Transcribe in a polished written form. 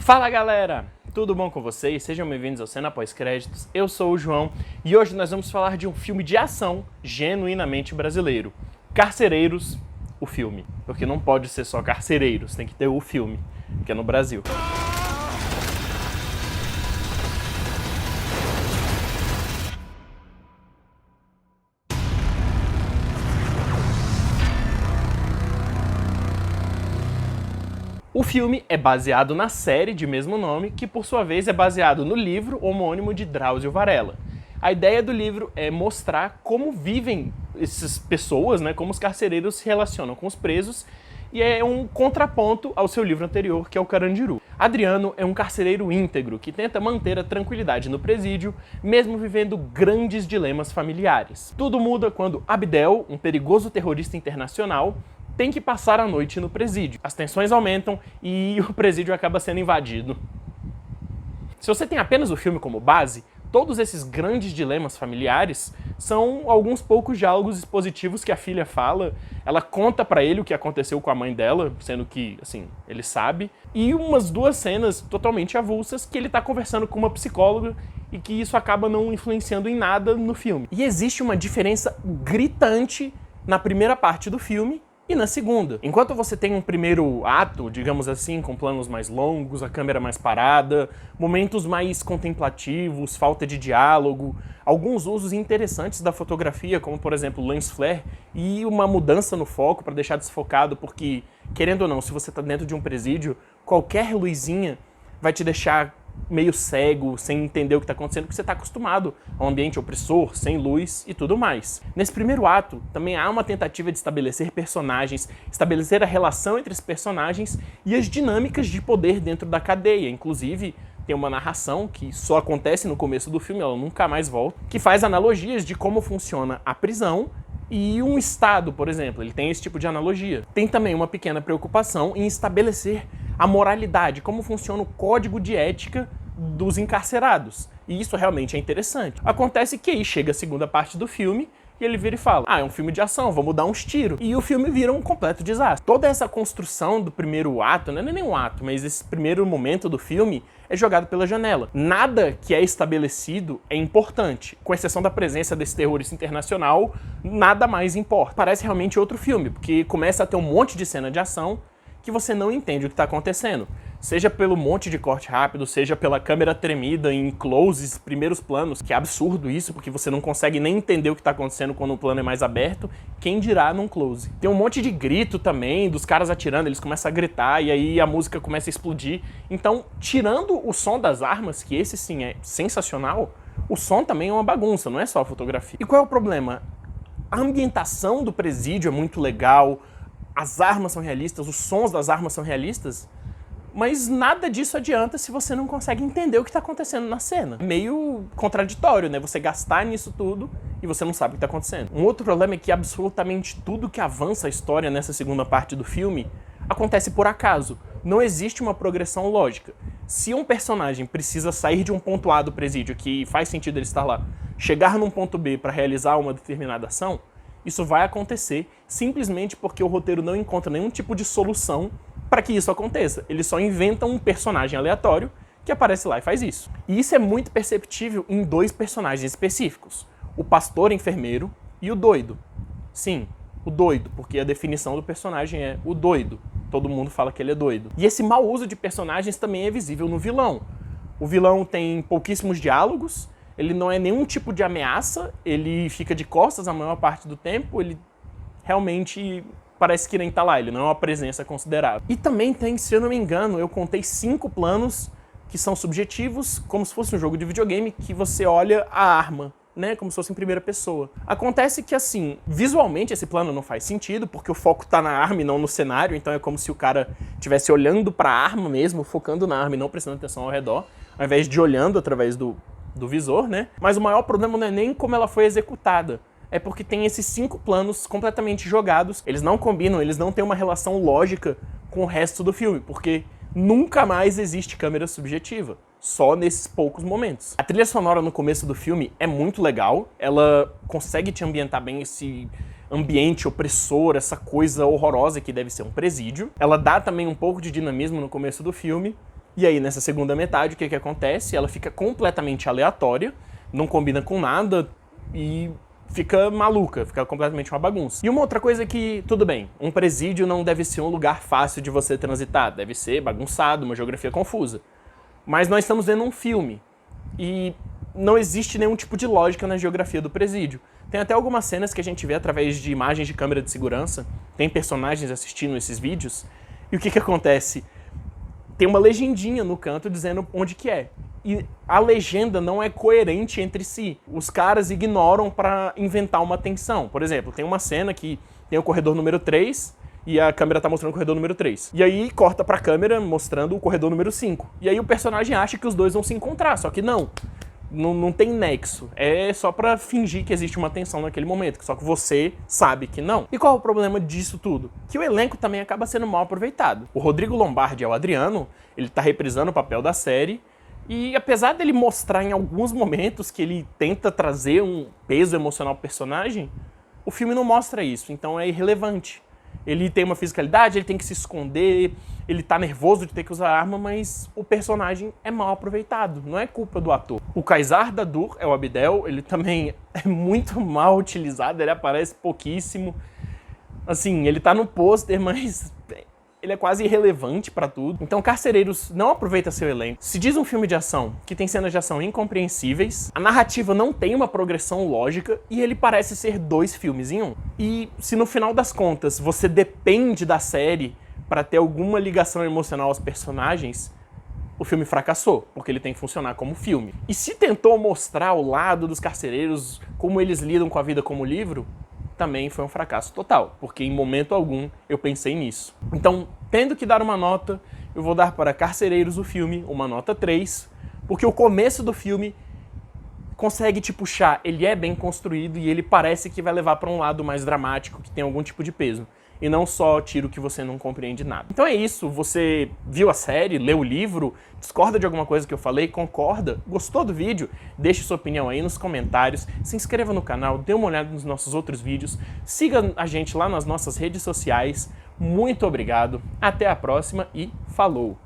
Fala galera, tudo bom com vocês? Sejam bem-vindos ao Cena Pós-Créditos, eu sou o João e hoje nós vamos falar de um filme de ação genuinamente brasileiro, Carcereiros, o filme. Porque não pode ser só Carcereiros, tem que ter o filme, que é no Brasil. O filme é baseado na série de mesmo nome, que por sua vez é baseado no livro homônimo de Drauzio Varela. A ideia do livro é mostrar como vivem essas pessoas, como os carcereiros se relacionam com os presos, e é um contraponto ao seu livro anterior, que é o Carandiru. Adriano é um carcereiro íntegro que tenta manter a tranquilidade no presídio, mesmo vivendo grandes dilemas familiares. Tudo muda quando Abdel, um perigoso terrorista internacional, tem que passar a noite no presídio. As tensões aumentam e o presídio acaba sendo invadido. Se você tem apenas o filme como base, todos esses grandes dilemas familiares são alguns poucos diálogos expositivos que a filha fala. Ela conta pra ele o que aconteceu com a mãe dela, sendo que, ele sabe. E umas duas cenas totalmente avulsas que ele tá conversando com uma psicóloga e que isso acaba não influenciando em nada no filme. E existe uma diferença gritante na primeira parte do filme e na segunda. Enquanto você tem um primeiro ato, digamos assim, com planos mais longos, a câmera mais parada, momentos mais contemplativos, falta de diálogo, alguns usos interessantes da fotografia, como por exemplo lens flare, e uma mudança no foco para deixar desfocado, porque, querendo ou não, se você está dentro de um presídio, qualquer luzinha vai te deixar meio cego, sem entender o que está acontecendo, porque você está acostumado a um ambiente opressor, sem luz e tudo mais. Nesse primeiro ato, também há uma tentativa de estabelecer personagens, estabelecer a relação entre os personagens e as dinâmicas de poder dentro da cadeia. Inclusive, tem uma narração que só acontece no começo do filme, ela nunca mais volta, que faz analogias de como funciona a prisão e um Estado, por exemplo. Ele tem esse tipo de analogia. Tem também uma pequena preocupação em estabelecer a moralidade, como funciona o código de ética dos encarcerados. E isso realmente é interessante. Acontece que aí chega a segunda parte do filme e ele vira e fala: é um filme de ação, vamos dar uns tiros. E o filme vira um completo desastre. Toda essa construção do primeiro ato, não é nem um ato, mas esse primeiro momento do filme é jogado pela janela. Nada que é estabelecido é importante. Com exceção da presença desse terrorista internacional, nada mais importa. Parece realmente outro filme, porque começa a ter um monte de cena de ação que você não entende o que está acontecendo. Seja pelo monte de corte rápido, seja pela câmera tremida em closes, primeiros planos, que é absurdo isso, porque você não consegue nem entender o que está acontecendo quando o plano é mais aberto, quem dirá num close. Tem um monte de grito também, dos caras atirando, eles começam a gritar e aí a música começa a explodir. Então, tirando o som das armas, que esse sim é sensacional, o som também é uma bagunça, não é só a fotografia. E qual é o problema? A ambientação do presídio é muito legal, as armas são realistas, os sons das armas são realistas, mas nada disso adianta se você não consegue entender o que está acontecendo na cena. É meio contraditório, Você gastar nisso tudo e você não sabe o que está acontecendo. Um outro problema é que absolutamente tudo que avança a história nessa segunda parte do filme acontece por acaso. Não existe uma progressão lógica. Se um personagem precisa sair de um ponto A do presídio, que faz sentido ele estar lá, chegar num ponto B para realizar uma determinada ação, isso vai acontecer simplesmente porque o roteiro não encontra nenhum tipo de solução para que isso aconteça. Eles só inventam um personagem aleatório que aparece lá e faz isso. E isso é muito perceptível em dois personagens específicos: o pastor enfermeiro e o doido. Sim, o doido, porque a definição do personagem é o doido. Todo mundo fala que ele é doido. E esse mau uso de personagens também é visível no vilão. O vilão tem pouquíssimos diálogos, ele não é nenhum tipo de ameaça, ele fica de costas a maior parte do tempo, ele realmente parece que nem tá lá, ele não é uma presença considerável. E também tem, se eu não me engano, eu contei 5 planos que são subjetivos, como se fosse um jogo de videogame, que você olha a arma, como se fosse em primeira pessoa. Acontece que, visualmente esse plano não faz sentido, porque o foco tá na arma e não no cenário, então é como se o cara estivesse olhando pra arma mesmo, focando na arma e não prestando atenção ao redor, ao invés de olhando através do visor, Mas o maior problema não é nem como ela foi executada, é porque tem esses 5 planos completamente jogados, eles não combinam, eles não têm uma relação lógica com o resto do filme, porque nunca mais existe câmera subjetiva, só nesses poucos momentos. A trilha sonora no começo do filme é muito legal, ela consegue te ambientar bem esse ambiente opressor, essa coisa horrorosa que deve ser um presídio. Ela dá também um pouco de dinamismo no começo do filme, E aí, nessa segunda metade, o que acontece? Ela fica completamente aleatória, não combina com nada e fica maluca, fica completamente uma bagunça. E uma outra coisa que, tudo bem, um presídio não deve ser um lugar fácil de você transitar, deve ser bagunçado, uma geografia confusa. Mas nós estamos vendo um filme e não existe nenhum tipo de lógica na geografia do presídio. Tem até algumas cenas que a gente vê através de imagens de câmera de segurança, tem personagens assistindo esses vídeos, e o que acontece? Tem uma legendinha no canto dizendo onde que é. E a legenda não é coerente entre si. Os caras ignoram para inventar uma tensão. Por exemplo, tem uma cena que tem o corredor número 3 e a câmera tá mostrando o corredor número 3. E aí corta pra câmera mostrando o corredor número 5. E aí o personagem acha que os dois vão se encontrar, só que não. Não tem nexo. É só pra fingir que existe uma tensão naquele momento, só que você sabe que não. E qual é o problema disso tudo? Que o elenco também acaba sendo mal aproveitado. O Rodrigo Lombardi é o Adriano, ele tá reprisando o papel da série, e apesar dele mostrar em alguns momentos que ele tenta trazer um peso emocional pro personagem, o filme não mostra isso, então é irrelevante. Ele tem uma fisicalidade, ele tem que se esconder, ele tá nervoso de ter que usar arma, mas o personagem é mal aproveitado, não é culpa do ator. O Kaysar Dadur é o Abdel, ele também é muito mal utilizado, ele aparece pouquíssimo. Assim, ele tá no pôster, mas ele é quase irrelevante pra tudo. Então Carcereiros não aproveita seu elenco. Se diz um filme de ação que tem cenas de ação incompreensíveis, a narrativa não tem uma progressão lógica e ele parece ser 2 filmes em um. E se no final das contas você depende da série pra ter alguma ligação emocional aos personagens, o filme fracassou, porque ele tem que funcionar como filme. E se tentou mostrar o lado dos carcereiros, como eles lidam com a vida como livro, também foi um fracasso total, porque em momento algum eu pensei nisso. Então, tendo que dar uma nota, eu vou dar para Carcereiros, o filme, uma nota 3, porque o começo do filme consegue te puxar, ele é bem construído e ele parece que vai levar para um lado mais dramático, que tem algum tipo de peso, e não só tiro que você não compreende nada. Então é isso, você viu a série, leu o livro, discorda de alguma coisa que eu falei, concorda, gostou do vídeo? Deixe sua opinião aí nos comentários, se inscreva no canal, dê uma olhada nos nossos outros vídeos, siga a gente lá nas nossas redes sociais. Muito obrigado, até a próxima e falou!